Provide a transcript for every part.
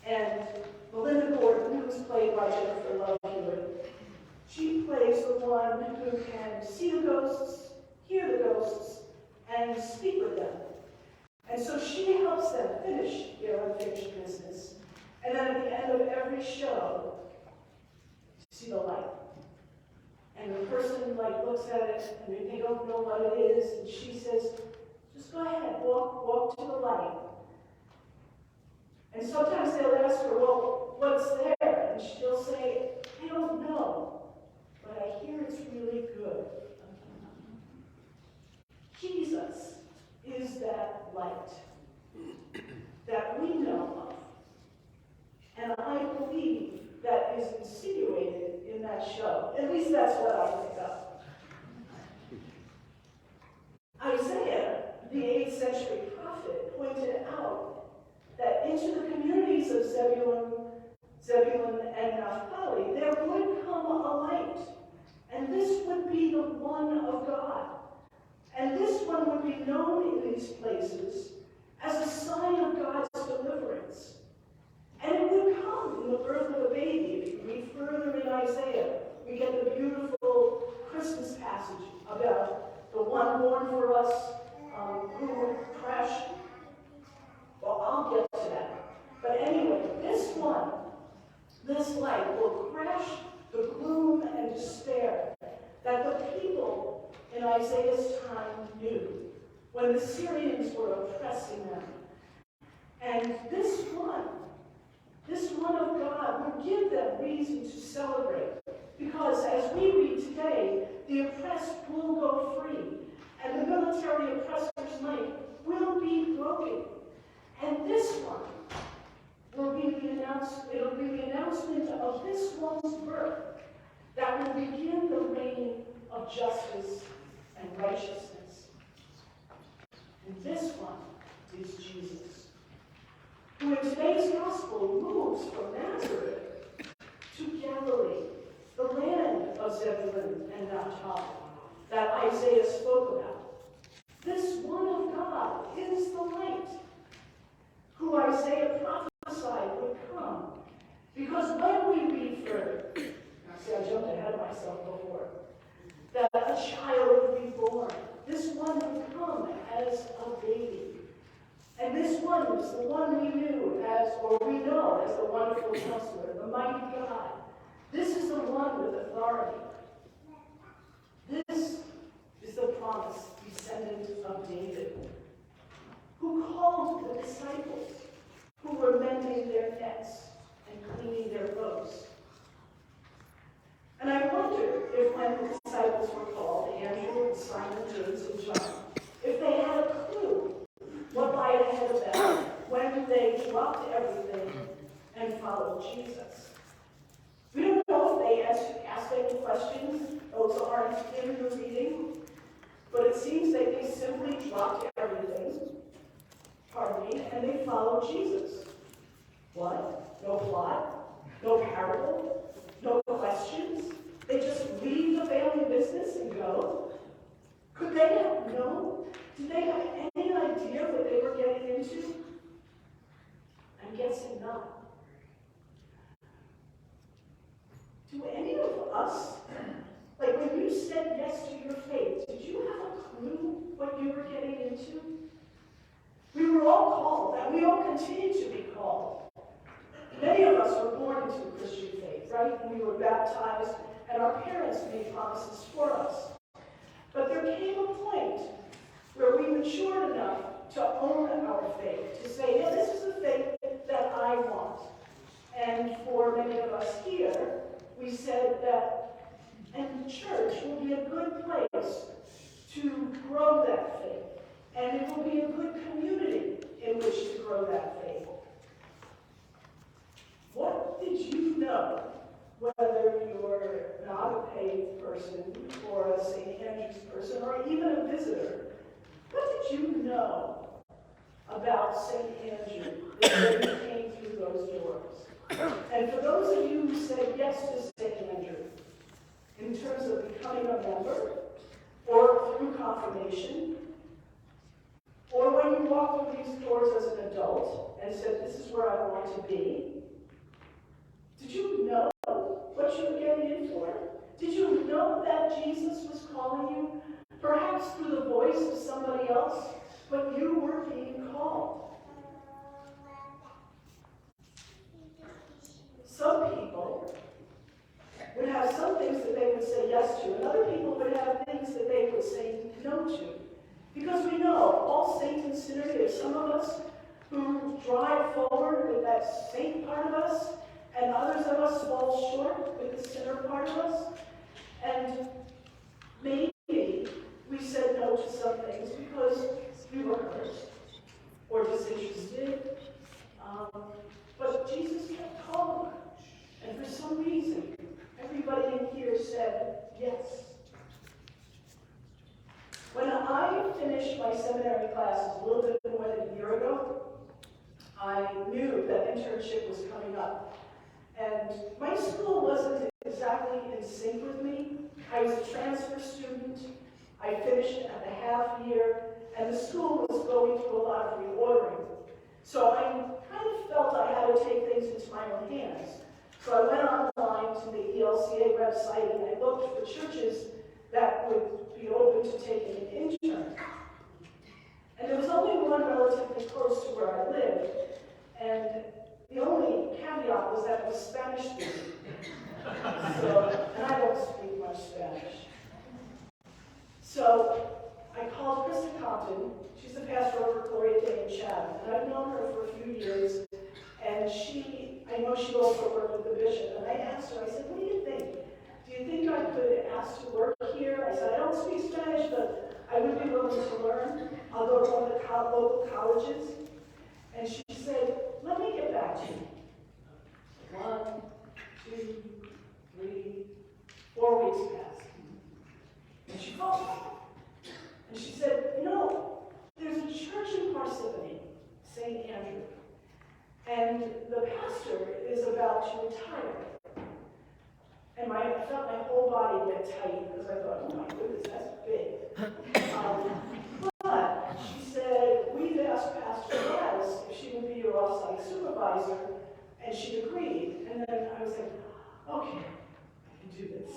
And Melinda Gordon, who's played by Jennifer Love Hewitt, she plays the one who can see the ghosts, hear the ghosts, and speak with them. And so she helps them finish their unfinished business. And then at the end of every show, you see the light. And the person looks at it, and they don't know what it is, and she says, just go ahead, walk to the light. And sometimes they'll ask her, well, what's there? And she'll say, I don't know, but I hear it's really good. Jesus is that light that we know of. And I believe that is insinuated in that show. At least that's what I pick up. Isaiah, the 8th century prophet, pointed out that into the communities of Zebulun and Naphtali, there would come a light. And this would be the one of God. And this one would be known in these places as a sign of God's deliverance. And it would come in the birth of a baby. If you read further in Isaiah, we get the beautiful Christmas passage about the one born for us who crashed. Well, I'll get to that. But anyway, this light will crash the gloom and despair that the people in Isaiah's time knew when the Syrians were oppressing them. And this one of God will give them reason to celebrate. Because as we read today, the oppressed will go free, and the military oppressor's might will be broken. And this one will be it'll be the announcement of this one's birth that will begin the reign of justice and righteousness. And this one is Jesus, who in today's gospel moves from Nazareth to Galilee, the land of Zebulun and Naphtali that Isaiah spoke about. This one of God is the light, who Isaiah prophesied would come. Because when we read further, I jumped ahead of myself before, that a child would be born. This one would come as a baby. And this one is the one we knew as, or we know as the wonderful counselor, the mighty God. This is the one with authority. This is the promised descendant of David, who called the disciples, who were mending their nets and cleaning their boats. And I wonder if when the disciples were called, Andrew and Simon, James and John, if they had a clue what lied ahead of them when they dropped everything and followed Jesus. We don't know if they asked any questions. Those aren't in the reading. But it seems that they simply dropped everything, and they followed Jesus. What? No plot? No parable? No questions? They just leave the family business and go? Could they have known? Did they have any idea what they were getting into? I'm guessing not. Do any of us, like when you said yes to your faith, did you have a clue what you were getting into? We were all called, and we all continue to be called. Many of us were born into the Christian faith, right? And we were baptized, and our parents made promises for us. But there came a point where we matured enough to own our faith, to say, yeah, this is the faith that I want. And for many of us here, we said that, and church will be a good place to grow that faith. And it will be a good community in which to grow that faith. What did you know, whether you're not a paid person or a St. Andrew's person or even a visitor, what did you know about St. Andrew when you came through those doors? And for those of you who said yes to St. Andrew, in terms of becoming a member, or through confirmation, or when you walked through these doors as an adult and said, this is where I want to be? Did you know what you were getting in for? Did you know that Jesus was calling you? Perhaps through the voice of somebody else, but you were being called. Some people would have some things that they would say yes to, and other people would have things that they would say no to. Because we know, all saints and sinners, there's some of us who drive forward with that saint part of us, and others of us fall short with the sinner part of us. And maybe we said no to some things because we were hurt or disinterested. But Jesus kept calling. And for some reason, everybody in here said yes. When I finished my seminary classes a little bit more than a year ago, I knew that internship was coming up. And my school wasn't exactly in sync with me. I was a transfer student. I finished at the half year, and the school was going through a lot of reordering. So I kind of felt I had to take things into my own hands. So I went online to the ELCA website, and I looked for churches that would be open to taking an intern. And there was only one relatively close to where I lived, and the only caveat was that it was Spanish speaking. And I don't speak much Spanish. So I called Krista Compton. She's the pastor over Gloria Day in Chatham, and I've known her for a few years. And I know she also worked with the bishop. And I asked her, I said, what do you think? Do you think I could ask to work here? I said, I don't speak Spanish, but I would be willing to learn. I'll go to one of the local colleges. And she said, let me get back to you. 1, 2, 3, 4 weeks passed. And she called me. And she said, there's a church in Parsippany, St Andrew. And the pastor is about to retire. And I felt my whole body get tight because I thought, oh my goodness, that's big. But she said, we've asked Pastor Gladys if she would be your off-site supervisor, and she agreed. And then I was like, okay, I can do this.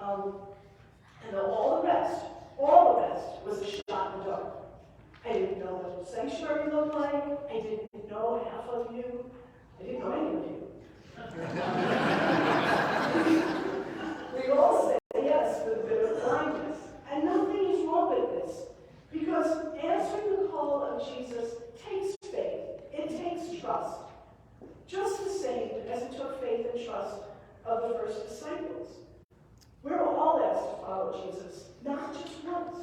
And all the rest was a shot in the dark. I didn't know what the sanctuary looked like. I didn't know half of you. I didn't know any of you. We all say yes with a bit of blindness. And nothing is wrong with this. Because answering the call of Jesus takes faith. It takes trust. Just the same as it took faith and trust of the first disciples. We're all asked to follow Jesus, not just once,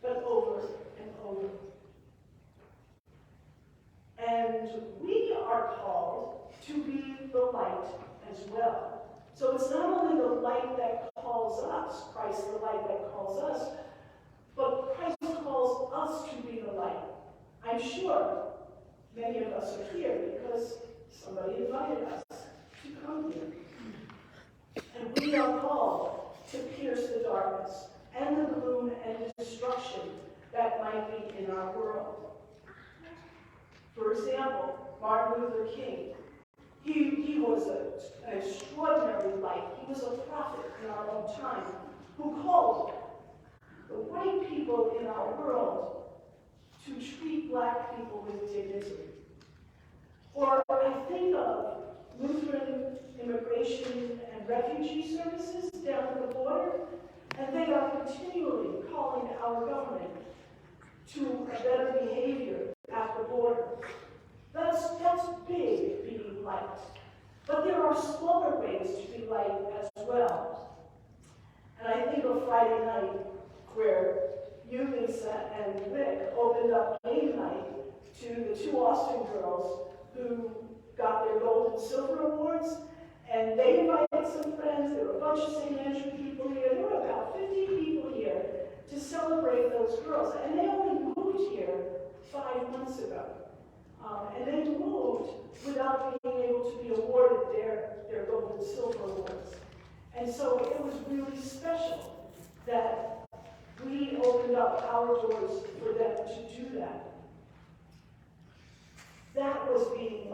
but over and over. And we are called to be the light as well. So it's not only the light that calls us, Christ the light that calls us, but Christ calls us to be the light. I'm sure many of us are here because somebody invited us to come here. And we are called to pierce the darkness and the gloom and destruction that might be in our world. For example, Martin Luther King, he was an extraordinary light. He was a prophet in our own time who called the white people in our world to treat black people with dignity. Or I think of Lutheran immigration and refugee services down at the border, and they are continually calling our government to a better behavior at the border. That's big, being light. But there are smaller ways to be light as well. And I think of Friday night, where you, Lisa, and Rick opened up game night to the 2 Austin girls who got their gold and silver awards. And they invited some friends. There were a bunch of St Andrew people here. There were about 50 people here to celebrate those girls. And they only moved here 5 months ago. And they moved without being able to be awarded their gold and silver awards. And so it was really special that we opened up our doors for them to do that. That was being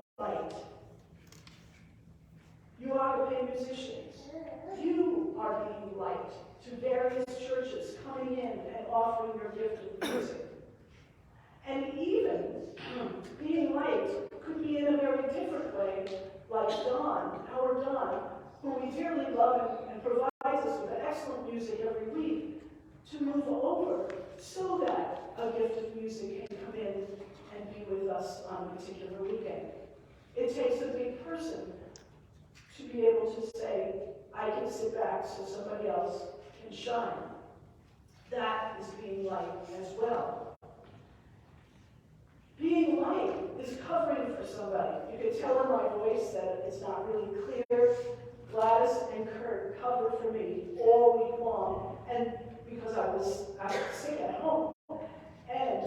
showing your gift of music. And even being liked could be in a very different way, like Don, our Don, who we dearly love and provides us with excellent music every week, to move over so that a gift of music can come in and be with us on a particular weekend. It takes a big person to be able to say, I can sit back so somebody else can shine. That is being liked as well. Being liked is covering for somebody. You can tell in my voice that it's not really clear. Gladys and Kurt covered for me all week long, and because I was sick at home. And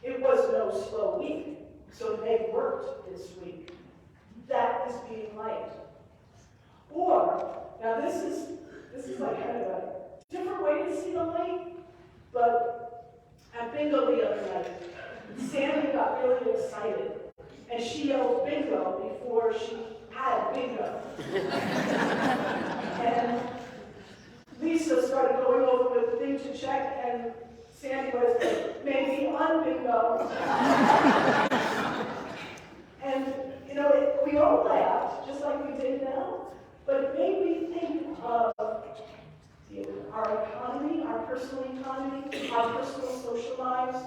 it was no slow week, so they worked this week. That is being liked. Or, now this is like kind of a different way to see the light, but at bingo the other night, Sandy got really excited, and she yelled bingo before she had bingo. And Lisa started going over with the thing to check, and Sandy was maybe on bingo. And, you know, we all laughed, just like we did now, but it made me think of our economy, our personal economy, our personal social lives,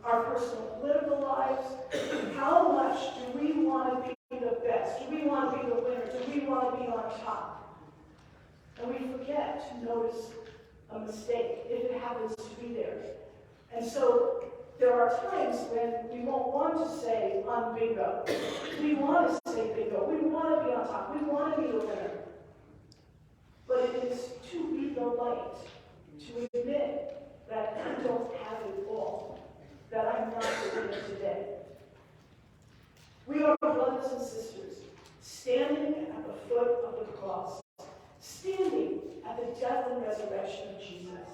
our personal political lives. How much do we want to be the best? Do we want to be the winner? Do we want to be on top? And we forget to notice a mistake if it happens to be there. And so there are times when we won't want to say on bingo. We want to say bingo. We want to be on top. We want to be the winner. But it is to be the light, to admit that I don't have it all, that I'm not the winner today. We are brothers and sisters, standing at the foot of the cross, standing at the death and resurrection of Jesus.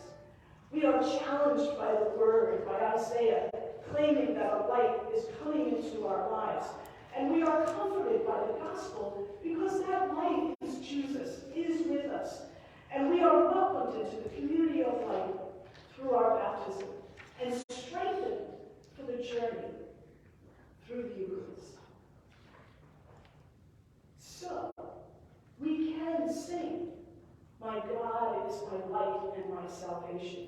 We are challenged by the word, by Isaiah, claiming that a light is coming into our lives. And we are comforted by the gospel because that light is Jesus, is with us. And we are welcomed into the community of light through our baptism and strengthened for the journey through the Eucharist. So, we can sing, my God is my light and my salvation.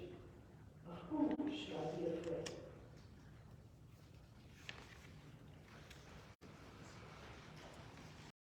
Of whom should I be afraid?